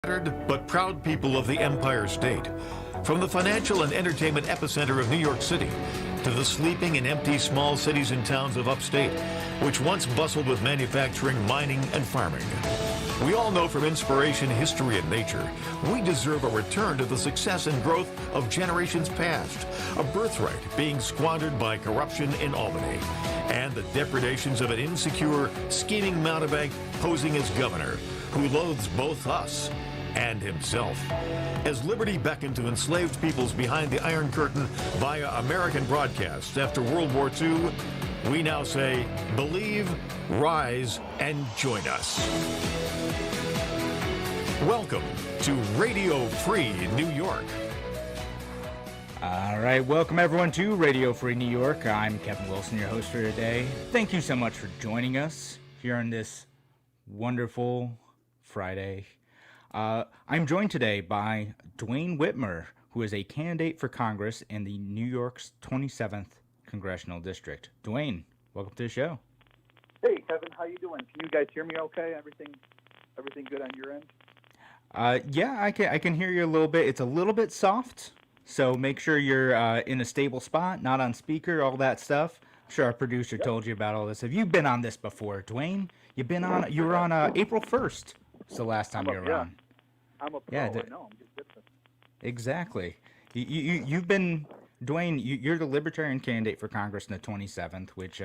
Battered but proud people of the Empire State. From the financial and entertainment epicenter of New York City to the sleeping and empty small cities and towns of upstate, which once bustled with manufacturing, mining, and farming. We all know from inspiration, history, and nature, we deserve a return to the success and growth of generations past, a birthright being squandered by corruption in Albany, and the depredations of an insecure, scheming mountebank posing as governor, who loathes both us and himself. As liberty beckoned to enslaved peoples behind the Iron Curtain via American broadcasts after World War II, we now say, believe, rise, and join us. Welcome to Radio Free New York. All right, welcome everyone to Radio Free New York. I'm Kevin Wilson, your host for today. Thank you so much for joining us here on this wonderful Friday. I'm joined today by Duane Whitmer, who is a candidate for Congress in the New York's 27th Congressional District. Duane, welcome to the show. Hey, Kevin, how you doing? Can you guys hear me okay? Everything good on your end? Yeah, I can hear you a little bit. It's a little bit soft, so make sure you're in a stable spot, not on speaker, all that stuff. I'm sure our producer told you about all this. Have you been on this before, Duane? You were on April 1st. It's the last time you were on. I'm a pro. I know. I'm just different. Exactly. You've been, Duane. You're the Libertarian candidate for Congress in the 27th, which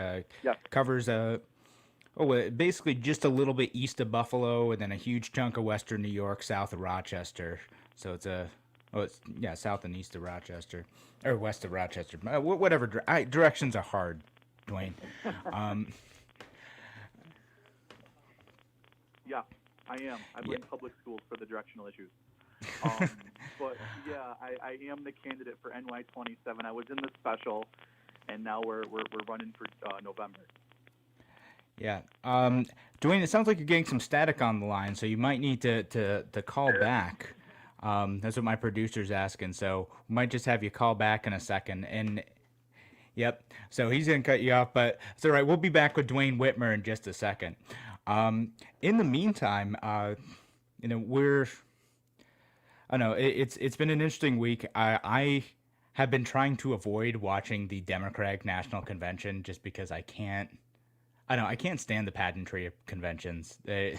covers basically just a little bit east of Buffalo, and then a huge chunk of western New York, south of Rochester. So it's south and east of Rochester, or west of Rochester. Whatever directions are hard, Duane. Yeah, I am. I blame public schools for the directional issues. But yeah, I am the candidate for NY-27. I was in the special, and now we're running for November. Yeah. Duane, it sounds like you're getting some static on the line, so you might need to call back. That's what my producer's asking, so we might just have you call back in a second. And yep, so he's going to cut you off, but it's all right. We'll be back with Duane Whitmer in just a second. In the meantime, it's been an interesting week. I have been trying to avoid watching the Democratic National Convention just because I can't stand the pageantry of conventions. They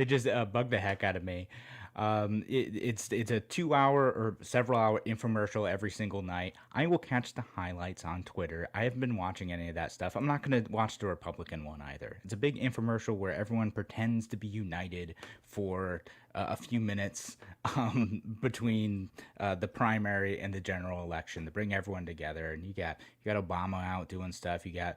just bug the heck out of me. It's a 2-hour or several hour infomercial every single night. I will catch the highlights on Twitter. I haven't been watching any of that stuff. I'm not going to watch the Republican one either. It's a big infomercial where everyone pretends to be united for a few minutes between the primary and the general election to bring everyone together. And you got Obama out doing stuff. You got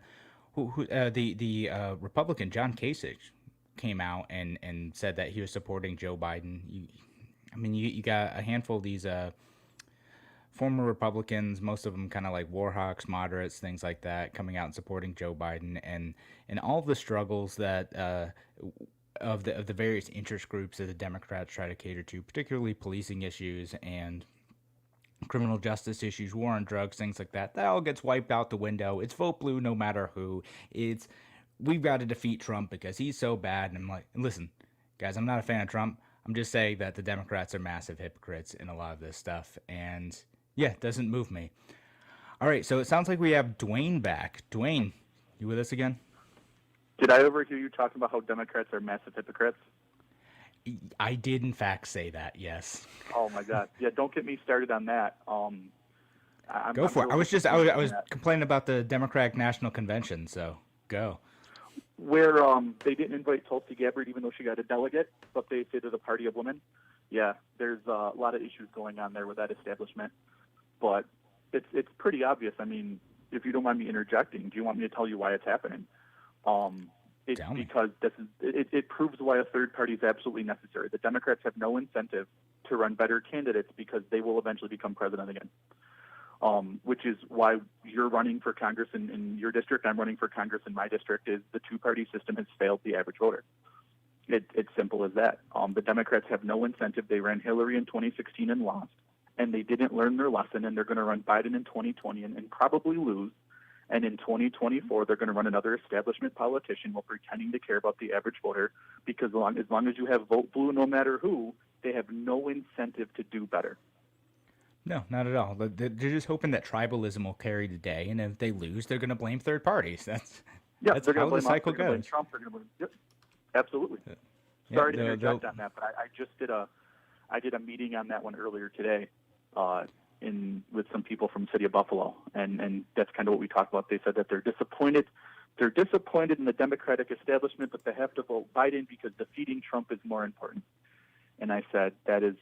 the Republican John Kasich came out and said that he was supporting Joe Biden. You got a handful of these former Republicans, most of them kind of like war hawks, moderates, things like that, coming out and supporting Joe Biden, and all of the struggles that of the various interest groups that the Democrats try to cater to, particularly policing issues and criminal justice issues, war on drugs, things like that. That all gets wiped out the window. It's vote blue no matter who. We've got to defeat Trump because he's so bad. And I'm like, listen, guys, I'm not a fan of Trump. I'm just saying that the Democrats are massive hypocrites in a lot of this stuff. And yeah, it doesn't move me. All right, so it sounds like we have Duane back. Duane, you with us again? Did I overhear you talking about how Democrats are massive hypocrites? I did, in fact, say that, yes. Oh, my God. Yeah, don't get me started on that. Go for it. I was complaining about the Democratic National Convention, so go. Where they didn't invite Tulsi Gabbard even though she got a delegate, but they say to the Party of Women. Yeah, there's a lot of issues going on there with that establishment. But it's pretty obvious. I mean, if you don't mind me interjecting, do you want me to tell you why it's happening? It's because it proves why a third party is absolutely necessary. The Democrats have no incentive to run better candidates because they will eventually become president again. Which is why you're running for Congress in your district, I'm running for Congress in my district, is the two-party system has failed the average voter. It's simple as that. The Democrats have no incentive. They ran Hillary in 2016 and lost, and they didn't learn their lesson, and they're going to run Biden in 2020 and probably lose. And in 2024, they're going to run another establishment politician while pretending to care about the average voter, because as long as you have vote blue no matter who, They have no incentive to do better. No, not at all. They're just hoping that tribalism will carry the day, and if they lose, they're going to blame third parties. That's They're how the blame cycle us, they're blame goes. Trump. They're going to blame. Yep, absolutely. Yeah, Sorry to interject on that, but I just did a meeting on that one earlier today, with some people from the city of Buffalo, and that's kind of what we talked about. They said that they're disappointed. They're disappointed in the Democratic establishment, but they have to vote Biden because defeating Trump is more important. And I said, that is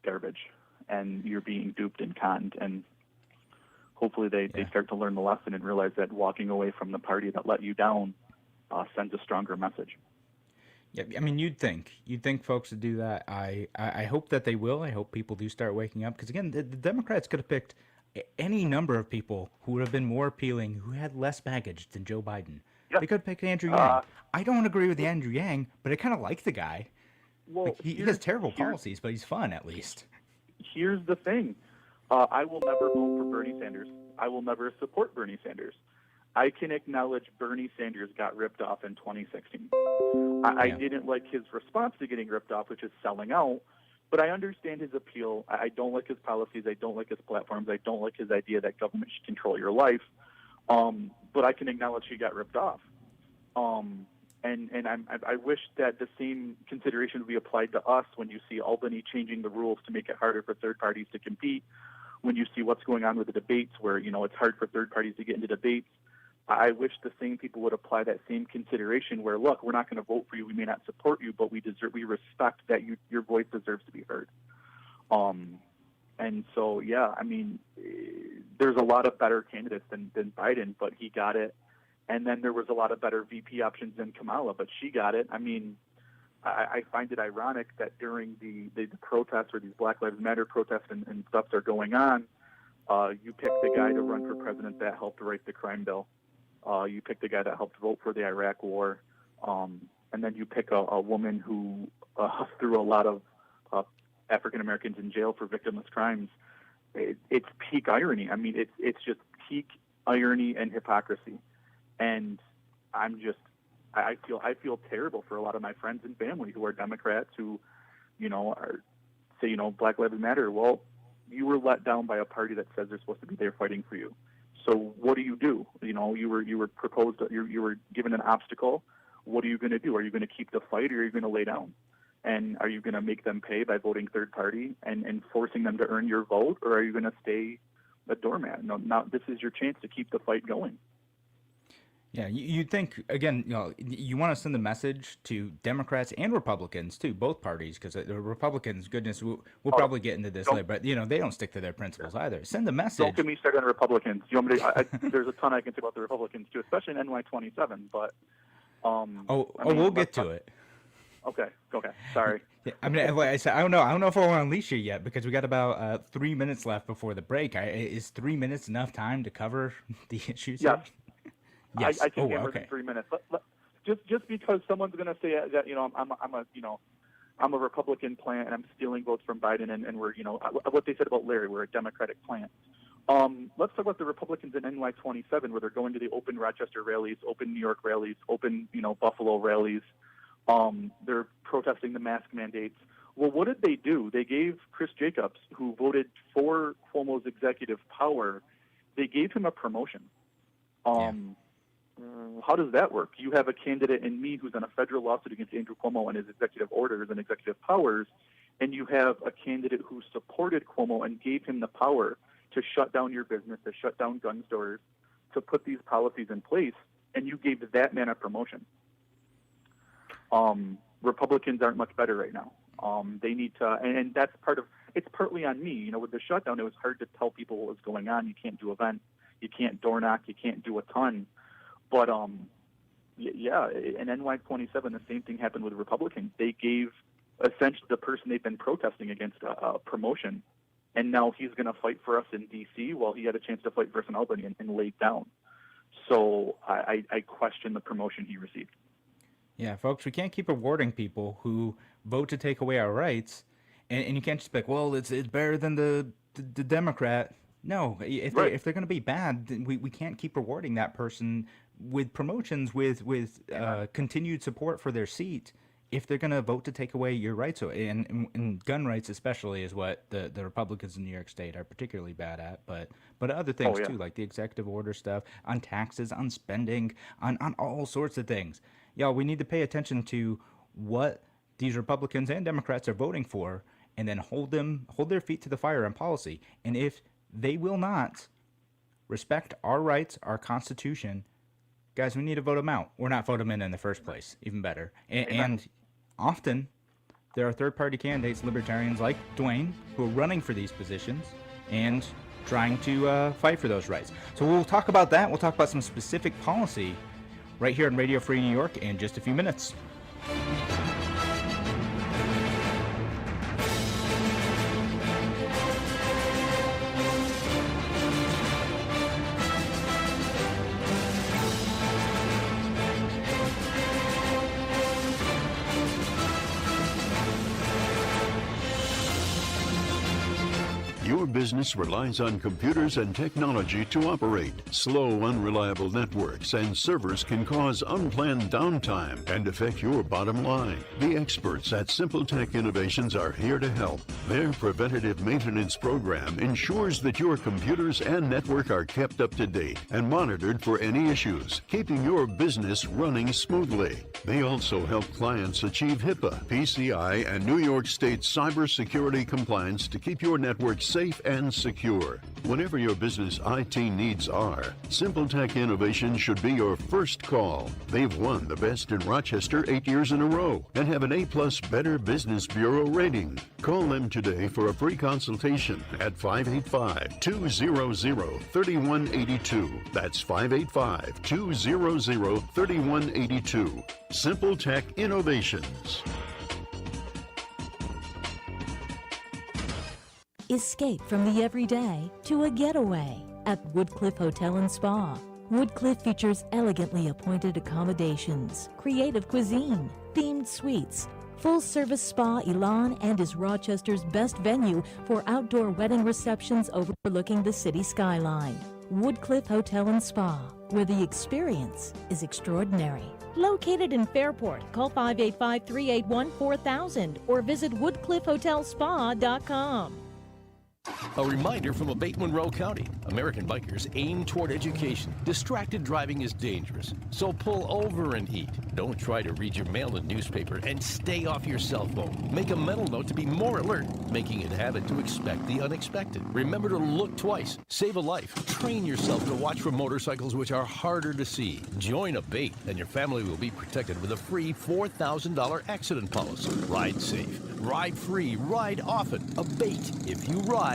garbage, and you're being duped and conned. And hopefully they start to learn the lesson and realize that walking away from the party that let you down sends a stronger message. Yeah, I mean, you'd think folks would do that. I hope that they will. I hope people do start waking up, because again, the Democrats could have picked any number of people who would have been more appealing, who had less baggage than Joe Biden. Yep. They could have picked Andrew Yang. I don't agree with Andrew Yang, but I kind of like the guy. Well, he has terrible policies, but he's fun at least. Here's the thing. I will never vote for Bernie Sanders. I will never support Bernie Sanders. I can acknowledge Bernie Sanders got ripped off in 2016. I didn't like his response to getting ripped off, which is selling out, but I understand his appeal. I don't like his policies. I don't like his platforms. I don't like his idea that government should control your life. But I can acknowledge he got ripped off. And I wish that the same consideration would be applied to us when you see Albany changing the rules to make it harder for third parties to compete, when you see what's going on with the debates where, it's hard for third parties to get into debates. I wish the same people would apply that same consideration where, look, we're not going to vote for you. We may not support you, but we respect that your voice deserves to be heard. And so, I mean, there's a lot of better candidates than Biden, but he got it. And then there was a lot of better VP options than Kamala, but she got it. I mean, I find it ironic that during the protests, or these Black Lives Matter protests and stuff that are going on, you pick the guy to run for president that helped write the crime bill. You pick the guy that helped vote for the Iraq War. And then you pick a woman who threw a lot of African Americans in jail for victimless crimes. It's peak irony. I mean, it's just peak irony and hypocrisy. And I feel terrible for a lot of my friends and family who are Democrats who, say Black Lives Matter. Well, you were let down by a party that says they're supposed to be there fighting for you. So what do? You were proposed. You were given an obstacle. What are you going to do? Are you going to keep the fight, or are you going to lay down? And are you going to make them pay by voting third party and forcing them to earn your vote, or are you going to stay a doormat? No, now this is your chance to keep the fight going. Yeah, you'd think, again, you want to send the message to Democrats and Republicans, too, both parties, because the Republicans, goodness, we'll probably get into this later, but, they don't stick to their principles either. Send the message. Don't get me started on Republicans. You want me to, there's a ton I can say about the Republicans, too, especially in NY-27, but... we'll get to it. Okay, sorry. Yeah, I mean, like I said, I don't know if I want to unleash you yet, because we got about 3 minutes left before the break. Is 3 minutes enough time to cover the issues? Yes. Yes. I can hammer in 3 minutes. Just because someone's going to say that I'm a Republican plant and I'm stealing votes from Biden and we're what they said about Larry, we're a Democratic plant. Let's talk about the Republicans in NY-27, where they're going to the open Rochester rallies, open New York rallies, open Buffalo rallies. They're protesting the mask mandates. Well, what did they do? They gave Chris Jacobs, who voted for Cuomo's executive power, they gave him a promotion. How does that work? You have a candidate in me who's on a federal lawsuit against Andrew Cuomo and his executive orders and executive powers, and you have a candidate who supported Cuomo and gave him the power to shut down your business, to shut down gun stores, to put these policies in place, and you gave that man a promotion. Republicans aren't much better right now. They need to, and that's it's partly on me. With the shutdown, it was hard to tell people what was going on. You can't do events, you can't door knock, you can't do a ton. But, in NY-27, the same thing happened with Republicans. They gave essentially the person they've been protesting against a promotion, and now he's going to fight for us in D.C. while he had a chance to fight for us in Albany and laid down. So I question the promotion he received. Yeah, folks, we can't keep rewarding people who vote to take away our rights, and you can't just be like, well, it's better than the Democrat. No, if they're going to be bad, then we can't keep rewarding that person with promotions, with continued support for their seat, if they're going to vote to take away your rights, and gun rights especially is what the Republicans in New York State are particularly bad at, but other things too, like the executive order stuff, on taxes, on spending, on all sorts of things. Y'all, we need to pay attention to what these Republicans and Democrats are voting for, and then hold their feet to the fire on policy. And if they will not respect our rights, our Constitution, guys, we need to vote them out, or not vote them in the first place. Even better. And often there are third-party candidates, libertarians like Duane, who are running for these positions and trying to fight for those rights. So we'll talk about that. We'll talk about some specific policy right here on Radio Free New York in just a few minutes. Your business relies on computers and technology to operate. Slow, unreliable networks and servers can cause unplanned downtime and affect your bottom line. The experts at Simple Tech Innovations are here to help. Their preventative maintenance program ensures that your computers and network are kept up to date and monitored for any issues, keeping your business running smoothly. They also help clients achieve HIPAA, PCI, and New York State cybersecurity compliance to keep your network safe and secure. Whatever your business IT needs are, Simple Tech Innovations should be your first call. They've won the Best in Rochester 8 years in a row and have an A+ Better Business Bureau rating. Call them today for a free consultation at 585-200-3182. That's 585-200-3182. Simple Tech Innovations. Escape from the everyday to a getaway at Woodcliff Hotel and Spa. Woodcliff features elegantly appointed accommodations, creative cuisine, themed suites, full-service spa Elan, and is Rochester's best venue for outdoor wedding receptions overlooking the city skyline. Woodcliff Hotel and Spa, where the experience is extraordinary. Located in Fairport, call 585-381-4000 or visit woodcliffhotelspa.com. A reminder from a Monroe County. American bikers aim toward education. Distracted driving is dangerous, so pull over and eat. Don't try to read your mail and newspaper, and stay off your cell phone. Make a mental note to be more alert, making it a habit to expect the unexpected. Remember to look twice. Save a life. Train yourself to watch for motorcycles which are harder to see. Join ABATE, and your family will be protected with a free $4,000 accident policy. Ride safe. Ride free. Ride often. ABATE. If you ride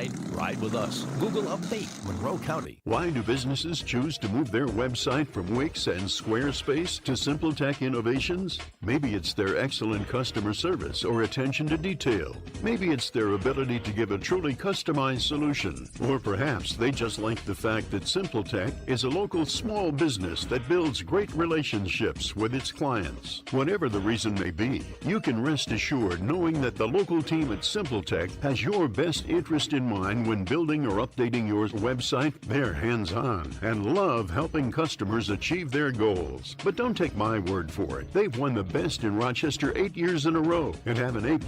with us. Google ABATE, Monroe County. Why do businesses choose to move their website from Wix and Squarespace to Simple Tech Innovations? Maybe it's their excellent customer service or attention to detail. Maybe it's their ability to give a truly customized solution. Or perhaps they just like the fact that Simple Tech is a local small business that builds great relationships with its clients. Whatever the reason may be, you can rest assured knowing that the local team at Simple Tech has your best interest in mind when building or updating your website. They're hands-on and love helping customers achieve their goals. But don't take my word for it. They've won the Best in Rochester 8 years in a row and have an A+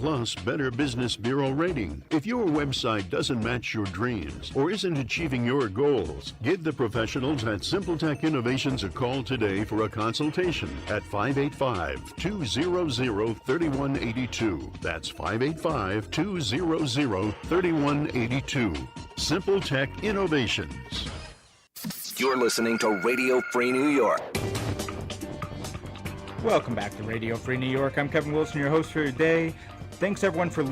Better Business Bureau rating. If your website doesn't match your dreams or isn't achieving your goals, give the professionals at Simple Tech Innovations a call today for a consultation at 585-200-3182. That's 585-200-3182. Simple Tech Innovations. You're listening to Radio Free New York. Welcome back to Radio Free New York. I'm Kevin Wilson, your host for today. Thanks everyone for listening.